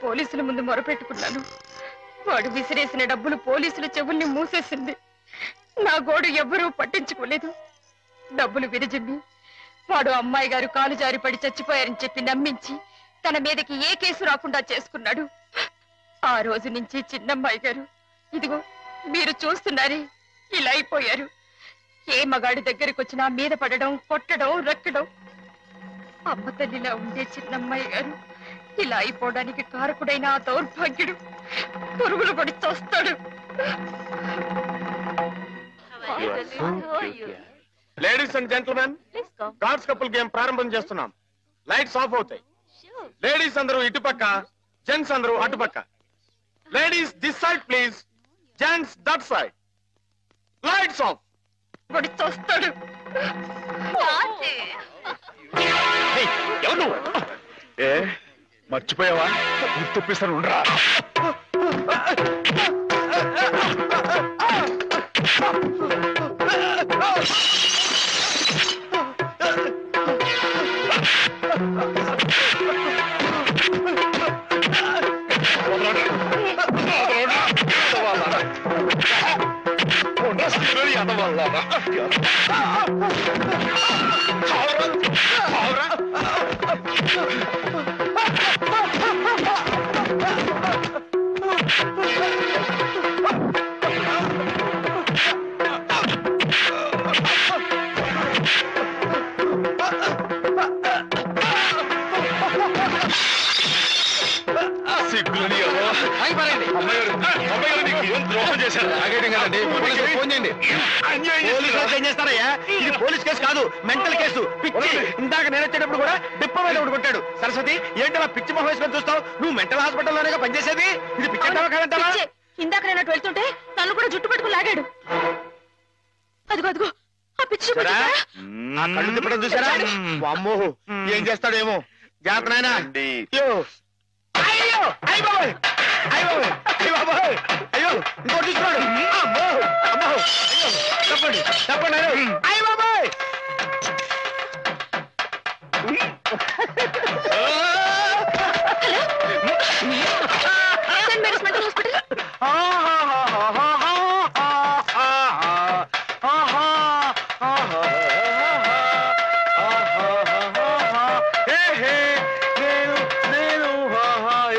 పోలీసుల ముందు మొరపెట్టుకున్నాను. వాడు విసిరేసిన డబ్బులు పోలీసుల చెవుల్ని మూసేసింది. నా గోడు ఎవ్వరూ పట్టించుకోలేదు. డబ్బులు విరజిమ్మి వాడు అమ్మాయి గారు కాలు జారి పడి చచ్చిపోయారని చెప్పి నమ్మించి తన మీదకి ఏ కేసు రాకుండా చేసుకున్నాడు. ఆ రోజు నుంచి చిన్నమ్మాయి గారు ఇదిగో మీరు చూస్తున్నారే ఇలా అయిపోయారు. ఏ మగాడి దగ్గరికి వచ్చినా మీద పడడం, కొట్టడం, రక్కడం. అమ్మ తల్లిలా ఉండే చిన్నమ్మాయి గారు ఇలా అయిపోవడానికి కారకుడైన ఆ దౌర్భాగ్యుడు పురుగులు పడి చస్తాడు. Ladies and gentlemen, god's couple game ప్రారంభం చేస్తున్నాం. లైట్స్ ఆఫ్ అవుతాయి. లేడీస్ అందరూ ఇటుపక్క, జెంట్స్ అందరూ అటుపక్క. Ladies this side please, gents that side. Lights off. పడి చస్తాడు. ఎవరు ఏ మర్చిపోయావా? గుర్తుప్పిస్తాను ఉండరా. చేస్తారయ్యా, ఇది పోలీస్ కేసు కాదు, మెంటల్ కేసు. పిచ్చి. ఇందాక నేను వచ్చేటప్పుడు కూడా డిప్ప మీద కొట్టాడు. సరస్వతి, ఏంటలా పిచ్చి మొహం వేసుకొని చూస్తావు? నువ్వు మెంటల్ హాస్పిటల్లోనే పనిచేసేది. ఇది పిచ్చి కాదంటావా? ఇందాక నేను అటు వెళ్తుంటే నన్ను కూడా జుట్టు పట్టుకుని లాగాడు. అదిగో అదిగో ఆ పిచ్చి కళ్ళు తిప్పడం చూసారా? అమ్మో, ఏం చేస్తాడేమో. జాగ్రత్త నాయనా. అయ్యో అయ్యో అయ్యో అయ్యో బాబోయ్, అయ్యో ఇంకోటి చూస్తున్నాడు. అమ్మో అమ్మో, అయ్యో తప్పండి తప్పండి. అయ్య బాబోయ్,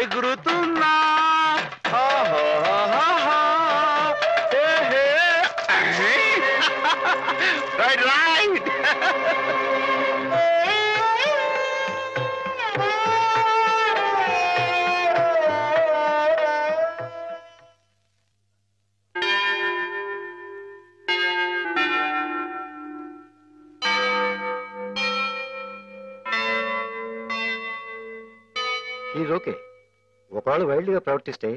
ఎగురుతున్నా. Right right. ఓకే, ఒకవేళ వైల్డ్ గా ప్రవర్తిస్తే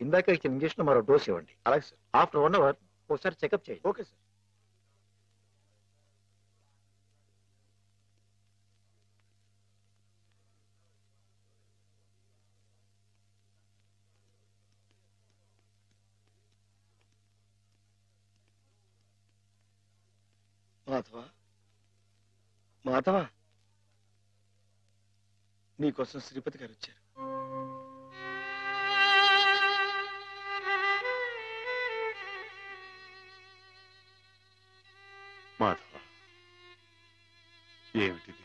ఇందాక ఇచ్చిన ఇంజక్షన్ మరో డోస్ ఇవ్వండి. అలాగే సార్. ఆఫ్టర్ 1 అవర్ ఒకసారి చెకప్ చేయండి. Okay sir. మాధవ, మాధవ, నీకోసం శ్రీపతి గారు వచ్చారు. మాధవ, ఏమిటిది?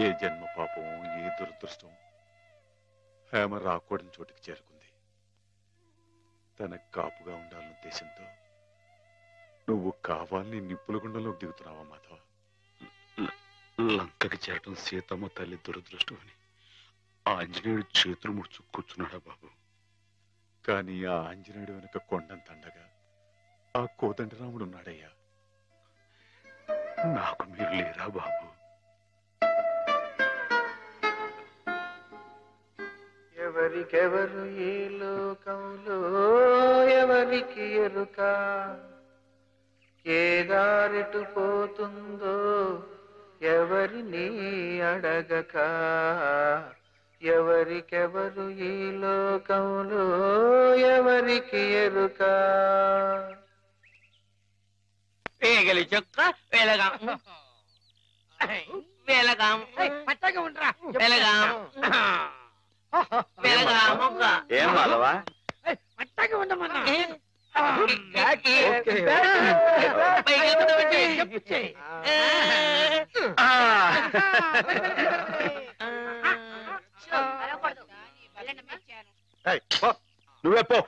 ఏ జన్మ పాపం, ఏ దురదృష్టం హేమ రాకూడని చోటికి చేరుకుంది. తనకు కాపుగా ఉండాలన్న ఉద్దేశంతో నువ్వు కావాలని నిప్పుల గుండంలోకి దిగుతున్నావా మాధవ? లంకకి చేరటం సీతమ్మ తల్లి దురదృష్టం అని ఆంజనేయుడు చేతులు ముడుచు కూర్చున్నాడా బాబు? కానీ ఆ ఆంజనేయుడు వెనక కొండంత అండగా ఆ కోదండరాముడు ఉన్నాడయ్యా. నాకు మీరు లేరా బాబు? ఎవరికెవరు ఈ లోకంలో ఎవరికి ఎరుక, ఏ దారిటు పోతుందో ఎవరిని అడగక, ఎవరికెవరు ఈ లోకంలో ఎవరికి ఎరుక. పేగలి చొక్క వెలగాం వెలగాం వెలగాం వెలగాం ఏం మాధవా? నువ్వే పో.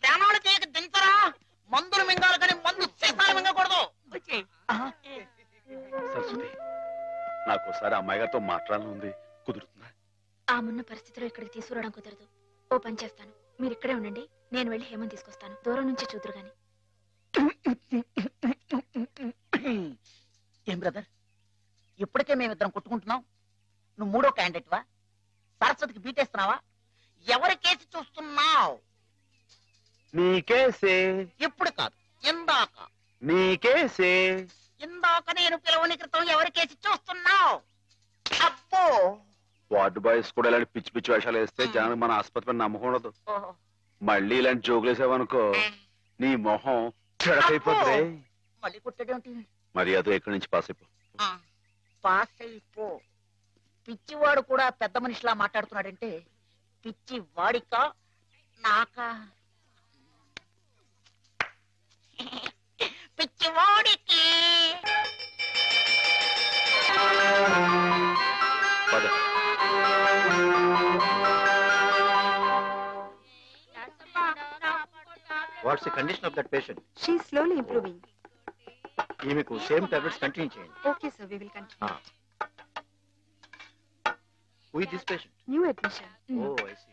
ప్రాణాలు చేయక దించరా, మందులు మింగాలి కానీ మందు సీసాలు మింగకూడదు. సరస్వతి, నాకోసారి అమ్మాయి గారితో మాట్లాడాలని ఉంది, కుదురుతుందా? ఆ మున్న పరిస్థితిలో ఇక్కడికి తీసుకురావడం కుదరదు. ఓ పని చేస్తాను, మీరు ఇక్కడే ఉండండి, నేను వెళ్ళి హేమని తీసుకొస్తాను. దూరం నుంచి చూదురు గాని. ఏం బ్రదర్, ఇప్పటికే మేమిద్దరం కొట్టుకుంటున్నాం, నువ్వు మూడో క్యాండిడేట్ వా? సరస్వతికి బీటేస్తున్నావా? ఎవరి కేసు చూస్తున్నావు? నీకేసే. ఇప్పుడు కాదు, ఇందాక. నీకేసే. ఇందాక నేను పిలవని క్రితం ఎవరి కేసు చూస్తున్నావు? అబ్బో, వార్డు బాయ్స్ కూడా ఇలాంటి పిచ్చి పిచ్చి వేషాలు వేస్తే జనానికి మన ఆసుపత్రి మీద నమ్మకం ఉండదు. మళ్ళీ ఇలాంటి జోకులు వేసావనుకో నీ మొహం చెడకైపోతుంది. మళ్ళీ కుట్టడేంటి? మరి అదో ఎక్కడి నుంచి పాస్ అయిపో. పాస్ అయిపో. పిచ్చివాడు కూడా పెద్ద మనిషిలా మాట్లాడుతున్నాడంటే పిచ్చి వాడికా నాకా? పిచ్చివాడికి. పద. What's the condition of that patient? She slowly improving. ఈమెకు సేమ్ టాబ్లెట్స్ కంటిన్యూ చేయండి. Okay sir, we will continue. Who is this patient? New admission. Oh I see.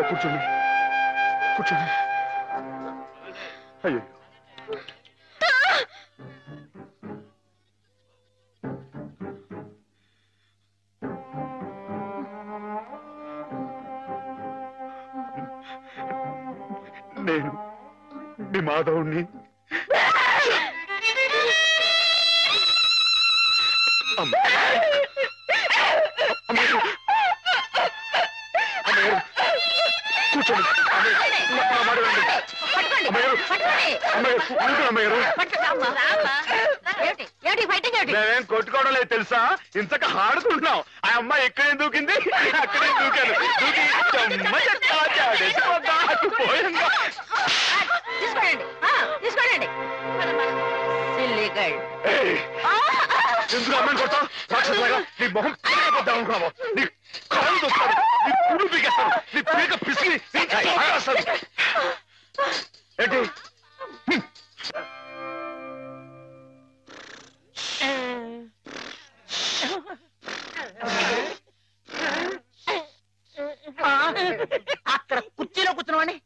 కూర్చోండి, కూర్చోండి. అయ్యో, నేను మీ మాధవుణ్ణి. కూర్చోండి. మేమేం కొట్టుకోవడం లేదు తెలుసా, ఇంతక ఆడుకుంటున్నాం. ఆ అమ్మాయి ఎక్కడే దూకింది, అక్కడే దూకాను. దూకి ఎందుకు అమ్మాయిని కొడతావు? రాక్షసులాగా నీ మొహం పీకపోద్దాం అనుకున్నావు. నీ కాళ్ళు దొక్కుతాను, నీ పులు పీకేస్తాను, నీ పీక పిసికి ఏంటి? అక్కడ కుర్చీలో కూర్చున్నామని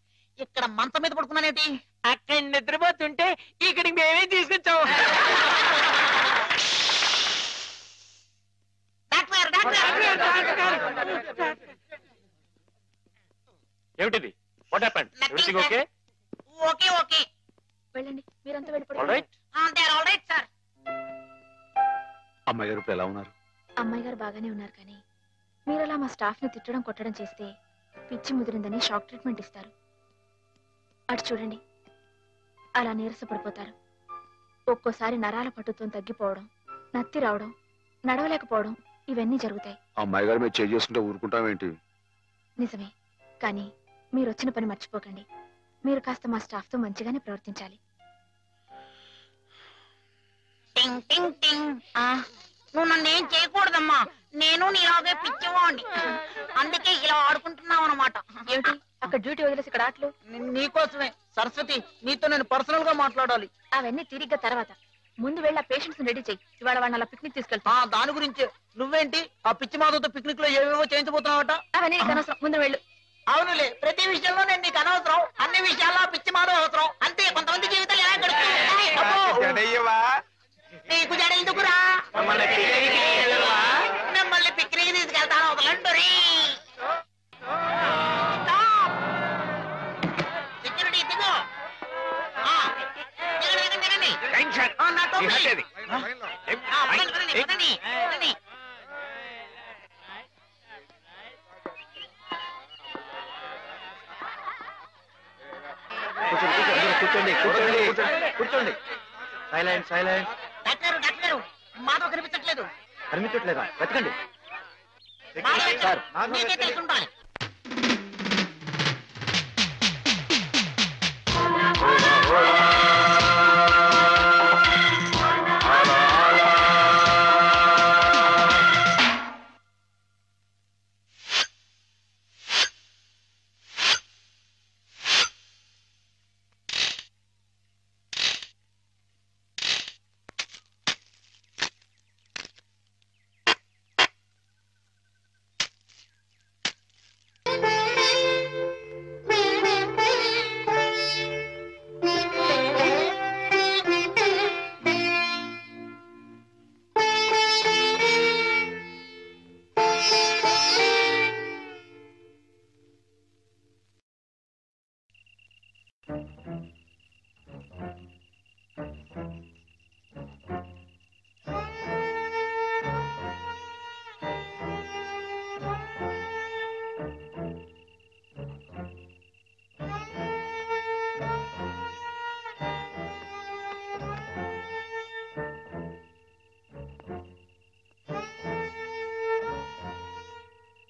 ఇక్కడ మంచం మీద పడుకున్నానేంటి? అక్కడ నిద్రపోతుంటే ఇక్కడికి మేమే తీసుకొచ్చావు. ఏమిటిది? What happened? Everything okay? Okay okay. వెళ్ళండి, మీరంతా వెళ్ళిపోండి. ఆల్రైట్. Alright sir. అమ్మాయి గారు ఇప్పుడు ఎలా ఉన్నారు? అమ్మాయి గారు బాగానే ఉన్నారు, కానీ మీరు అలా మా స్టాఫ్ ని తిట్టడం కొట్టడం చేస్తే పిచ్చి ముదిరిందని షాక్ ట్రీట్మెంట్ ఇస్తారు. అటు చూడండి, అలా నీరసపడిపోతారు. ఒక్కోసారి నరాల పట్టుతో తగ్గిపోవడం, నత్తి రావడం, నడవలేకపోవడం ఇవన్నీ జరుగుతాయి. అమ్మాయి గారు మీరు చేంజ్ చేసుకుంటే ఊరుకుంటామేంటి? నిజమే, కానీ మీరు వచ్చిన పని మర్చిపోకండి. మీరు కాస్త మా స్టాఫ్ తో మంచిగానే ప్రవర్తించాలి. టింగ్ టింగ్ టింగ్. నువ్వు నన్ను ఏం చేయకూడదమ్మా, నేను నీలాగే పిచ్చివాణ్ణి, అందుకే ఇలా ఆడుకుంటున్నావు అనమాట. ఏమిటి అక్కడ డ్యూటీ వదిలేసి ఇక్కడ ఆటలు? నీకోసమే సరస్వతి, నీతో నేను పర్సనల్ గా మాట్లాడాలి. అవన్నీ తిరిగ్గా తర్వాత. ముందు వెళ్ళి ఆ పేషెంట్స్ రెడీ చెయ్యి. ఇవాళ వాళ్ళని అలా పిక్నిక్ తీసుకెళ్తా. దాని గురించే. నువ్వేంటి ఆ పిచ్చి మాధవతో పిక్నిక్ లో ఏవేవో చేయించబోతున్నావట? అవన్నీ నీకు అనవసరం, ముందు వెళ్ళు. అవునులే, ప్రతి విషయంలో నేను నీకు అనవసరం, అన్ని విషయాల్లో పిచ్చి మాధవ అవసరం. అంతే, కొంతమంది జీవితాలు ఎలా గడుపుతాయి. నీకు జడ ఎందుకురా? మిమ్మల్ని పిక్నిక్ తీసుకెళ్తాను, వదలండి. సెక్యూరిటీ దిగు. దిగండి. నా టోపీ. పదండి. కూర్చోండి కూర్చోండి కూర్చోండి. Silent silent. డాక్టర్ మాధవ్ కనిపించట్లేదు. కనిపించట్లేదా? వెతకండి. సార్ మీకే తెలిసి ఉండాలి.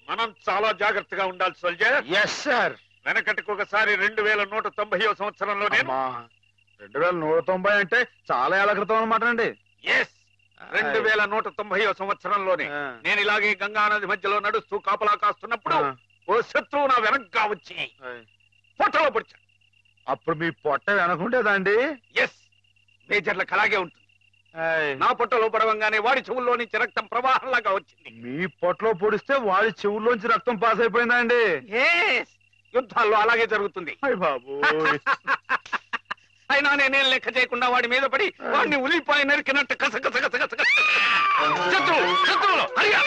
మనం చాలా జాగ్రత్తగా ఉండాలి సోల్జర్. Yes sir. వెనకటికి ఒకసారి 2190వ సంవత్సరంలో నేను 2190 అంటే చాలా ఏళ్ల క్రితం అనమాట అండి. 2190వ సంవత్సరంలోనే నేను ఇలాగే గంగా నది మధ్యలో నడుస్తూ కాపలా కాస్తున్నప్పుడు ఓ శత్రువు నా వెనక్గా వచ్చి పొట్టలో పొడిచాడు. అప్పుడు మీ పొట్ట వెనకుండేదండి? మేజర్లకు అలాగే ఉంటుంది. నా పొట్టలో పడవంగానే వాడి చెవుల్లో నుంచి రక్తం ప్రవాహంలాగా వచ్చింది. మీ పొట్టలో పొడిస్తే వాడి చెవుల్లోంచి రక్తం పాస్ అయిపోయిందండి? యుద్ధాల్లో అలాగే జరుగుతుంది. బాబు అయినా నేనేం లెక్క చేయకుండా వాడి మీద పడి వాడిని ఉలిపాయ నరికినట్టు కసకస శత్రువులు హరియా.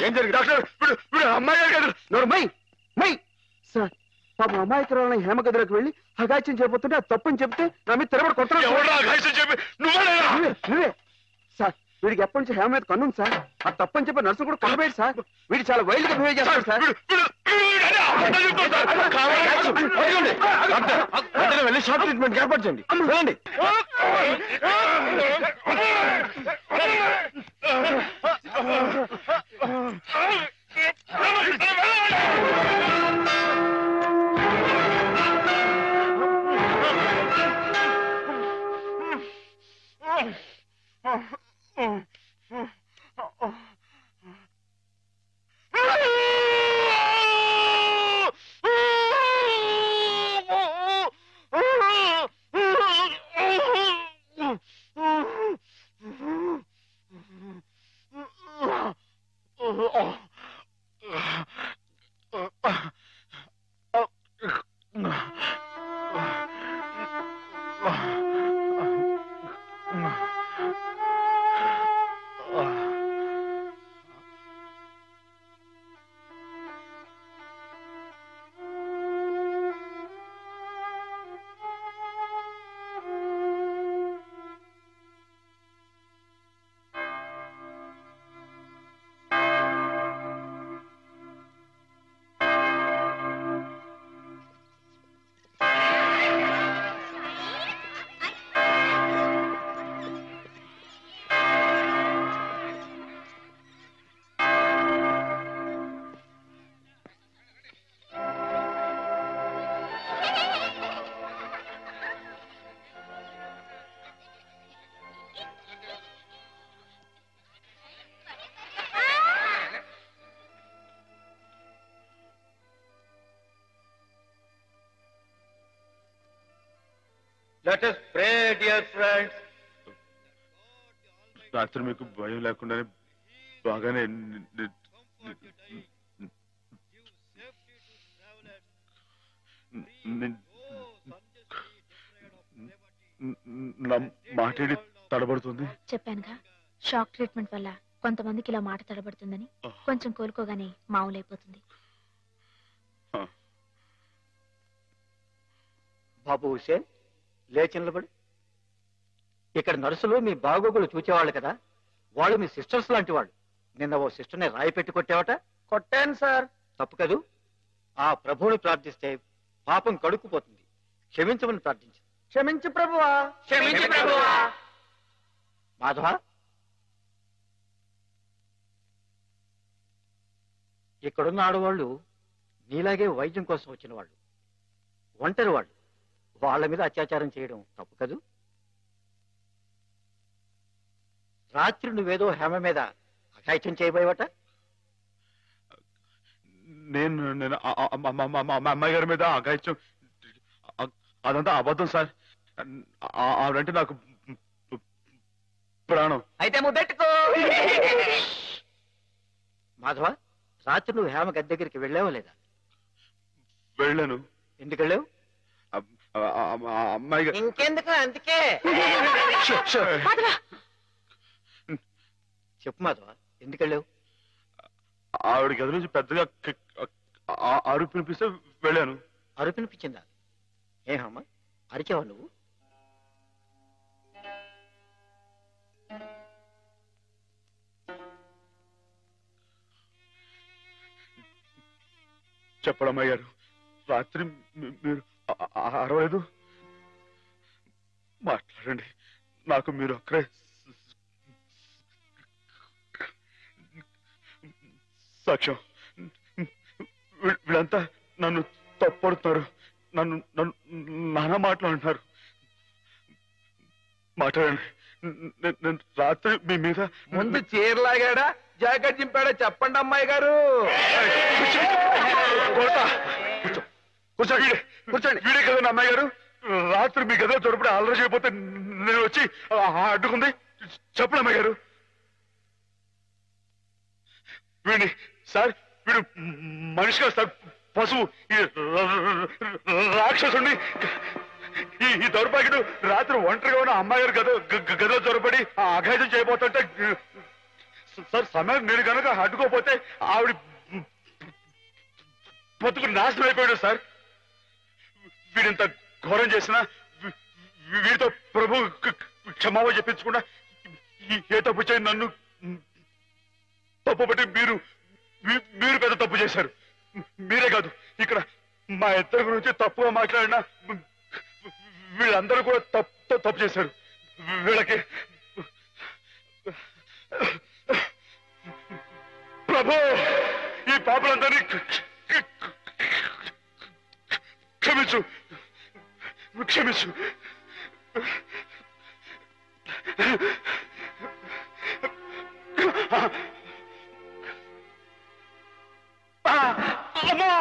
ఏం జరిగింది డాక్టర్? అమ్మాయి గారు కాదు, నోరు మై మై సార్ పాప అమాయకురాలని హేమ గదిలోకి వెళ్ళి అగాచ్యం చేయబోతుంటే అది తప్పని చెప్తే నా మీద తిరగబడి కొట్టాను. నువ్వే సార్, వీడికి ఎప్పటి నుంచి హేమ మీద కన్నుంది సార్. ఆ తప్పని చెప్పి నర్సు కూడా కొనబోయేది సార్. వీడు చాలా వైల్డ్ గా బిహేవ్ చేస్తాడు సార్. వెళ్ళి షార్ట్ ట్రీట్మెంట్ ఏర్పాటు చేయండి. వెళ్ళండి. Let us pray, dear friends. రాత్రి మీకు భయం లేకుండానే బాగానే మాట్లాడి తడబడుతుంది. చెప్పానుగా, షాక్ ట్రీట్మెంట్ వల్ల కొంతమందికి ఇలా మాట తడబడుతుందని. కొంచెం కోలుకోగానే మామూలైపోతుంది. బాబు హుసేన్, లేచి నిలబడి. ఇక్కడ నర్సులు మీ బాగోగులు చూచేవాళ్ళు కదా, వాళ్ళు మీ సిస్టర్స్ లాంటి వాళ్ళు. నిన్న ఓ సిస్టర్ని రాయి పెట్టి కొట్టావట. కొట్టాను సార్. తప్పు కదూ. ఆ ప్రభువుని ప్రార్థిస్తే పాపం కడుక్కుపోతుంది. క్షమించమని ప్రార్థించు. క్షమించు ప్రభువా. క్షమించు ప్రభువా. మాధవ, ఇక్కడున్న ఆడవాళ్ళు నీలాగే వైద్యం కోసం వచ్చిన వాళ్ళు, ఒంటరి వాళ్ళు. వాళ్ళ మీద అత్యాచారం చేయడం తప్పు కదూ. రాత్రి నువ్వేదో హేమ మీద అఘాయిత్యం చేయబోయేవట. నేను అమ్మాయి గారి మీద అఘాయిత్యం, అదంతా అబద్ధం సార్. ఆవిడంటే నాకు ప్రాణం. అయితే ముద్దెట్టుకో. మాధవ, రాత్రి నువ్వు హేమ గది దగ్గరికి వెళ్ళావా లేదా? వెళ్ళాను. ఎందుకు వెళ్ళావు? అమ్మాయి ఇంకెందుకు, అందుకే. చెప్పు మాధవ, ఎందుకు వెళ్ళావు? ఆవిడ గది నుంచి పెద్దగా అరుపు వినిపిస్తే వెళ్ళాను. అరుపినిపించిందా? ఏమమ్మా అరిచావా నువ్వు? చెప్పడమ్మయ్య గారు, రాత్రి మీరు అరవలేదు. మాట్లాడండి, నాకు మీరు అక్కడే సాక్ష్యం. వీళ్ళంతా నన్ను తప్పడుతున్నారు, నన్ను నన్ను నానా మాట్లాడుతున్నారు. మాట్లాడండి. నేను రాత్రి మీ మీద ముందు చీరలాగాడా జాకెట్ చింపాడా చెప్పండి అమ్మాయి గారు. కూర్చోండి. వీడే కదండి అమ్మాయి గారు, రాత్రి మీ గదిలో చొరపడి అల్లరి చేయకపోతే నేను వచ్చి అడ్డుకుంది. చెప్పండి అమ్మాయి గారు. వీడి సార్, వీడు మనిషి కాదు సార్, పశువు. ఈ రాక్షసుని, ఈ దౌర్భాగ్యుడు రాత్రి ఒంటరిగా ఉన్న అమ్మాయి గారు గదిలో చొరపడి అఘాయితం చేయబోతుంటే సార్, సమయం నేను కనుక అడ్డుకోపోతే ఆవిడ బతుకు నాశనం అయిపోయాడు సార్. వీడింత ఘోరం చేసినా వీడితో ప్రభు క్షమాపణ చెప్పించకుండా ఏ తప్పు చేయండి నన్ను తప్పు బట్టి మీరు పెద్ద తప్పు చేశారు. మీరే కాదు, ఇక్కడ మా ఇద్దరి గురించి తప్పుగా మాట్లాడినా వీళ్ళందరూ కూడా తప్పు చేశారు. వీళ్ళకి ప్రభు ఈ పాపలందరినీ క్షమించు, క్షమించు. అమ్మా!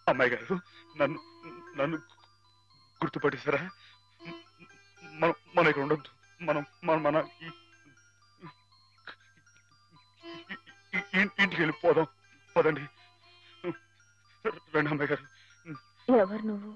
అమ్మాయి గారు, నన్ను గుర్తుపట్టేశారా? మన ఇక్కడ ఉండొద్దు, మన ఇంటికి వెళ్ళిపోదాం. పదండి, రండి అమ్మాయి గారు. ఎవరు నువ్వు?